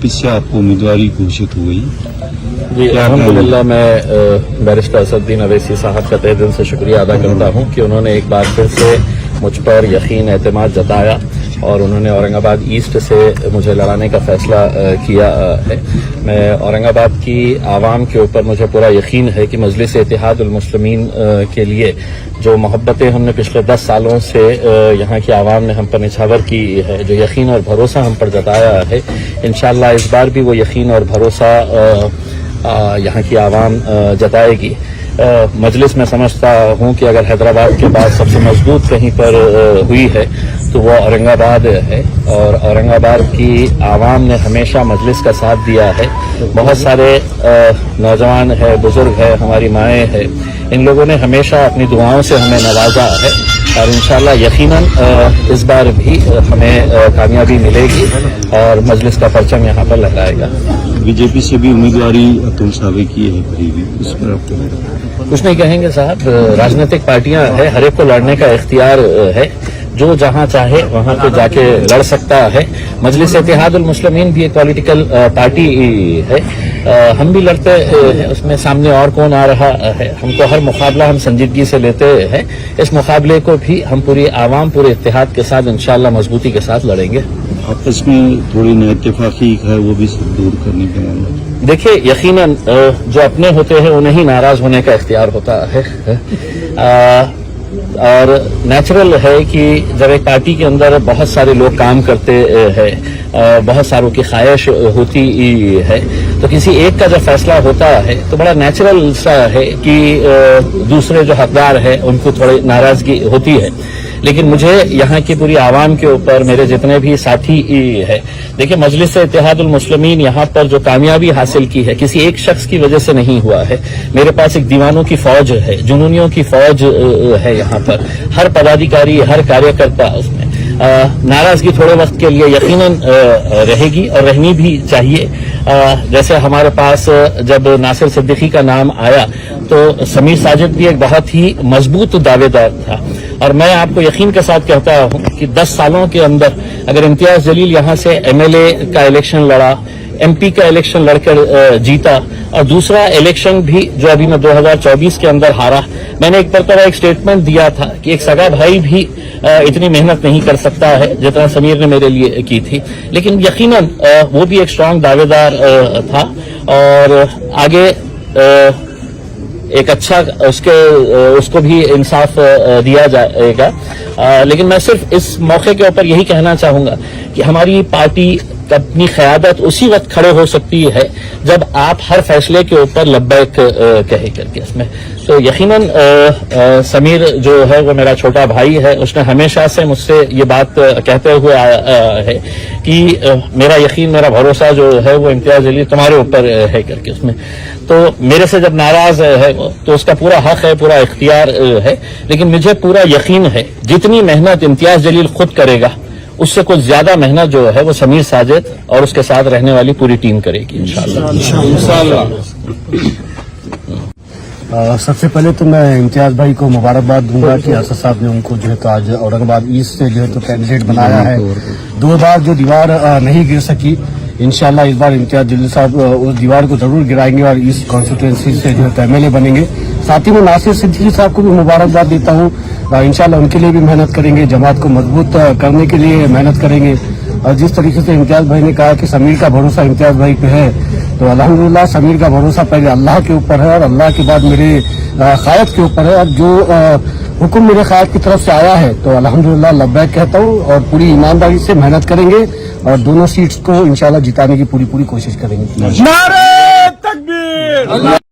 किस से आपको उम्मीदवारी घोषित हो गई? जी अल्हम्दुलिल्लाह मैं बैरिस्टर असदुद्दीन अवैसी साहब का तहे दिल से शुक्रिया अदा करता हूँ कि उन्होंने एक बार फिर से मुझ पर यकीन एतमाद जताया और उन्होंने औरंगाबाद ईस्ट से मुझे लड़ाने का फैसला किया है। मैं औरंगाबाद की आवाम के ऊपर मुझे पूरा यकीन है कि मजलिस इत्तेहादुल मुस्लिमीन के लिए जो मोहब्बतें हमने पिछले 10 सालों से यहाँ की आवाम ने हम पर निछावर की है, जो यकीन और भरोसा हम पर जताया है, इंशाअल्लाह इस बार भी वो यकीन और भरोसा यहाँ की आवाम जताएगी। मजलिस में समझता हूँ कि अगर हैदराबाद के बाद सबसे मजबूत कहीं पर हुई है तो वो औरंगाबाद है और औरंगाबाद की आवाम ने हमेशा मजलिस का साथ दिया है। बहुत सारे नौजवान है, बुजुर्ग है, हमारी माएँ है, इन लोगों ने हमेशा अपनी दुआओं से हमें नवाजा है और इंशाअल्लाह यकीनन इस बार भी हमें कामयाबी मिलेगी और मजलिस का परचम यहाँ पर लहराएगा। बीजेपी से भी उम्मीदवारी अतुल सावे की है करीबी, उस पर आपको कुछ नहीं कहेंगे साहब, राजनीतिक पार्टियां है, हर एक को लड़ने का इख्तियार है, जो जहां चाहे वहां पे जाके लड़ सकता है। मजलिस इत्तेहादुल मुस्लिमीन भी एक पॉलिटिकल पार्टी है, हम भी लड़ते हैं, उसमें सामने और कौन आ रहा है, हमको हर मुकाबला हम संजीदगी से लेते हैं। इस मुकाबले को भी हम पूरी आवाम पूरे इत्तेहाद के साथ इंशाअल्लाह मजबूती के साथ लड़ेंगे। आपस में थोड़ी नाइत्तेफाकी है वो भी सब दूर करने के मामला। देखिए यकीनन जो अपने होते हैं उन्हें ही नाराज होने का इख्तियार होता है और नेचुरल है कि जब एक पार्टी के अंदर बहुत सारे लोग काम करते हैं, बहुत सारों की ख्वाहिश होती है, तो किसी एक का जब फैसला होता है तो बड़ा नेचुरल सा है कि दूसरे जो हकदार है उनको थोड़ी नाराजगी होती है। लेकिन मुझे यहाँ की पूरी आवाम के ऊपर मेरे जितने भी साथी है, देखिए मजलिस इत्तेहादुल मुस्लिमीन यहाँ पर जो कामयाबी हासिल की है किसी एक शख्स की वजह से नहीं हुआ है। मेरे पास एक दीवानों की फौज है, जुनूनियों की फौज है यहाँ पर, हर पदाधिकारी हर कार्यकर्ता उसमें नाराजगी थोड़े वक्त के लिए यकीनन रहेगी और रहनी भी चाहिए। जैसे हमारे पास जब नासिर सिद्दीकी का नाम आया तो समीर साजिद भी एक बहुत ही मजबूत दावेदार था और मैं आपको यकीन के साथ कहता हूं कि 10 सालों के अंदर अगर इम्तियाज जलील यहां से एमएलए का इलेक्शन लड़ा, एमपी का इलेक्शन लड़कर जीता और दूसरा इलेक्शन भी जो अभी मैं 2024 के अंदर हारा, मैंने एक मरतबा एक स्टेटमेंट दिया था कि एक सगा भाई भी इतनी मेहनत नहीं कर सकता है जितना समीर ने मेरे लिए की थी। लेकिन यकीनन वो भी एक स्ट्रांग दावेदार था और आगे एक अच्छा उसको भी इंसाफ दिया जाएगा। लेकिन मैं सिर्फ इस मौके के ऊपर यही कहना चाहूंगा कि हमारी पार्टी अपनी क़यादत उसी वक्त खड़े हो सकती है जब आप हर फैसले के ऊपर लब्बैक कहे करके इसमें। तो यकीनन समीर जो है वो मेरा छोटा भाई है, उसने हमेशा से मुझसे ये बात कहते हुए आया है कि मेरा यकीन मेरा भरोसा जो है वो इम्तियाज जलील तुम्हारे ऊपर है करके उसमें। तो मेरे से जब नाराज है तो उसका पूरा हक है, पूरा इख्तियार है, लेकिन मुझे पूरा यकीन है जितनी मेहनत इम्तियाज जलील खुद करेगा उससे कुछ ज्यादा मेहनत जो है वो समीर साजिद और उसके साथ रहने वाली पूरी टीम करेगी इंशाअल्लाह। सबसे पहले तो मैं इम्तियाज भाई को मुबारकबाद दूंगा कि असद साहब ने उनको जो है तो आज औरंगाबाद ईस्ट से जो है तो कैंडिडेट बनाया है। 2 बार जो दीवार नहीं गिर सकी, इंशाल्लाह इस बार इम्तियाज जलील साहब उस दीवार को जरूर गिराएंगे और ईस्ट कॉन्स्टिट्यूएंसी से जो है एमएलए बनेंगे। साथ ही मैं नासिर सिद्दीकी साहब को भी मुबारकबाद देता हूँ, इंशाल्लाह उनके लिए भी मेहनत करेंगे, जमात को मजबूत करने के लिए मेहनत करेंगे। और जिस तरीके से इम्तियाज भाई ने कहा कि समीर का भरोसा इम्तियाज भाई पे है, तो अल्हम्दुलिल्लाह समीर का भरोसा पहले अल्लाह के ऊपर है और अल्लाह के बाद मेरे क़यादत के ऊपर है। और जो हुक्म मेरे क़यादत की तरफ से आया है तो अल्हम्दुलिल्लाह लब्बैक कहता हूँ और पूरी ईमानदारी से मेहनत करेंगे और दोनों सीट्स को इंशाल्लाह जिताने की पूरी कोशिश करेंगे। नारे तकबीर।